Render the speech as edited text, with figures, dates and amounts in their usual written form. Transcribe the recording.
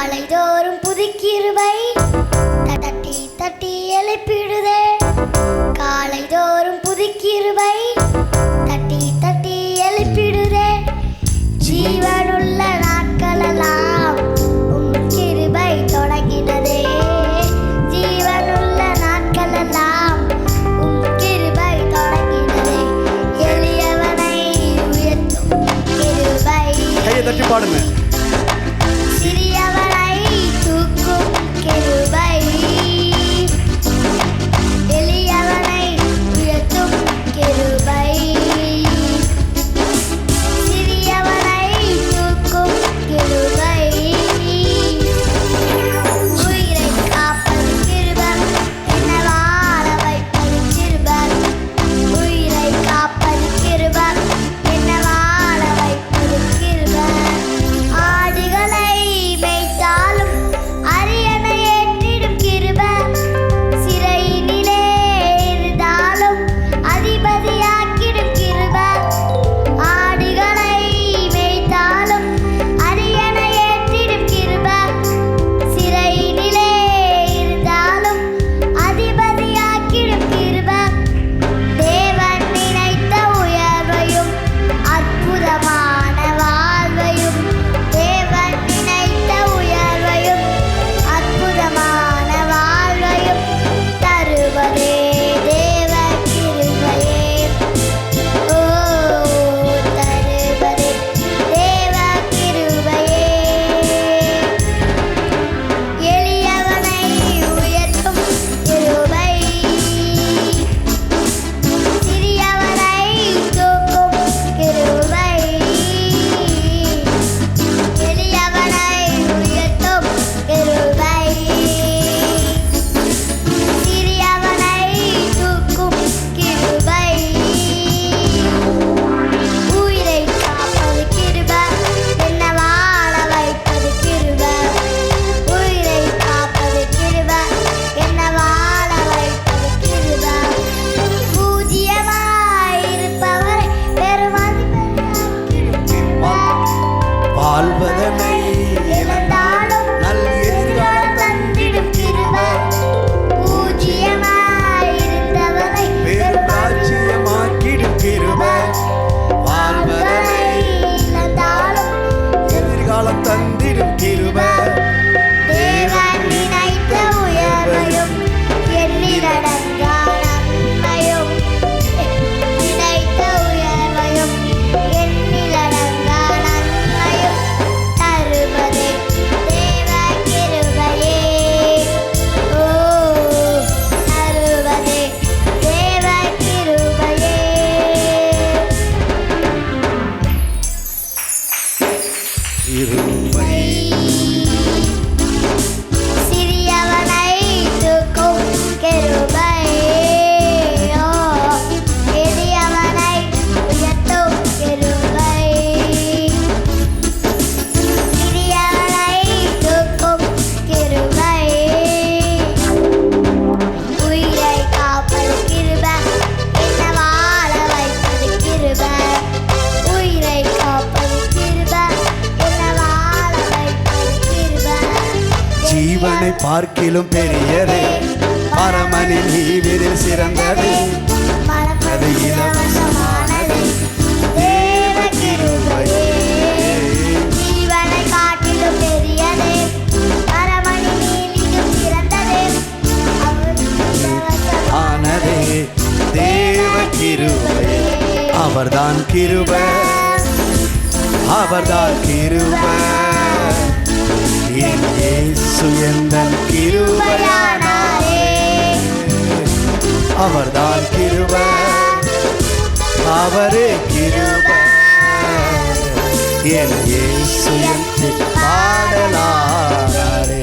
காலைதோறும் புதுக்கிருபை தட்டி தட்டி எழுப்பிடுதே. காலைதோறும் புதுக்கிருபை தட்டி தட்டி எழுப்பிடுதே. ஜீவனுள்ள நாட்களெல்லாம் உம் கிருபை தொடங்கினதே. ஜீவனுள்ள நாட்களெல்லாம் உம் கிருபை தொடங்கினதே. எளியவனை உயர்த்தும் கிருபை. கையை தட்டி பாடுங்க. சிறியவனை தூக்கும் கிருபை. எளியவனை உயர்த்தும் கிருபை. சிறியவனை தூக்கும் கிருபை. உயிரை காப்பது கிருபை. என்னை வாழ வைப்பது கிருபை. உயிரை காப்பது கிருபை. என்னை வாழ வைப்பது கிருபை. ஆடுகளை மேய்த்தாலும் அரியணை ஏற்றிடும் கிருபை. சிறையினிலே இருந்தாலும் அதிபதியாக்கிடும் கிருபை. ஆடுகளை மேய்த்தாலும் அரியணை ஏற்றிடும் கிருபை. சிறையினிலே இருந்தாலும் அதிபதியாக்கிடும் கிருபை. தேவன் நினைத்த உயர்வையும் அற்புதமான வாழ்வையும். தேவன் நினைத்த உயர்வையும் அற்புதமான வாழ்வையும் தருவதே தேவ கிருபையே. ஓ, தருவதே தேவ கிருபையே. எளியவனை உயர்த்தும் கிருபை. சிறியவனை தூக்கும் கிருபை. எளியவனை உயர்த்தும் கிருபை. சிறியவனை தூக்கும் கிருபை. உயிரை காப்பது கிருபை. என்னை வாழ வைப்பது கிருபை. உயிரை காப்பது கிருபை. என்னை வாழ வைப்பது கிருபை. பூஜ்யமாயிருப்பவரை பெருமதிப்பையாக்கிடும் கிருபை. வாழ்வதனை இழந்தாலும் நல் எதிர்காலம் தந்திடும் கிருபை. பூஜ்யமாயிருந்தவரை பேராட்சியமாக்கிடும் கிருபை. வாழ்வதனை இழந்தாலும் எதிர்காலம் தந்திடும் கிருபை. தேவன் நினைத்த உயர்வையும் எண்ணிலடங்கா நன்மையும். நினைத்த உயர்வையும் எண்ணிலடங்கா நன்மையும் தருவதே தேவ கிருபையே. ஓ, தருவதே தேவ கிருபையே. கிருபை. சிறியவனை தூக்கும் கிருபை. ஓ, எளியவனை உயர்த்தும் கிருபை. சிறியவனை தூக்கும் கிருபை. உயிரை காப்பது கிருபை. என்னை வாழ வைப்பது கிருபை. உயிரை காப்பது கிருபை. என்னை வாழ வைப்பது கிருபை. ஜீவனை பார்க்கிலும் பெரியது. பரமனின் ஈவிதில் சிறந்தது. அது இலவசமானது. தேவ கிருபையே. ஜீவனை காட்டிலும் பெரியது. பரமணி நீதியும் சிறந்தது. அவர் இலவசமானது. ஆனதே தேவ கிருபை. அவர்தான் கிருபை. அவர்தான் கிருபை. என் இயேசு எந்தன் கிருபையானாரே. அவர்தான் கிருபை. அவரே கிருபை. என் இயேசு என் பாடலாரே.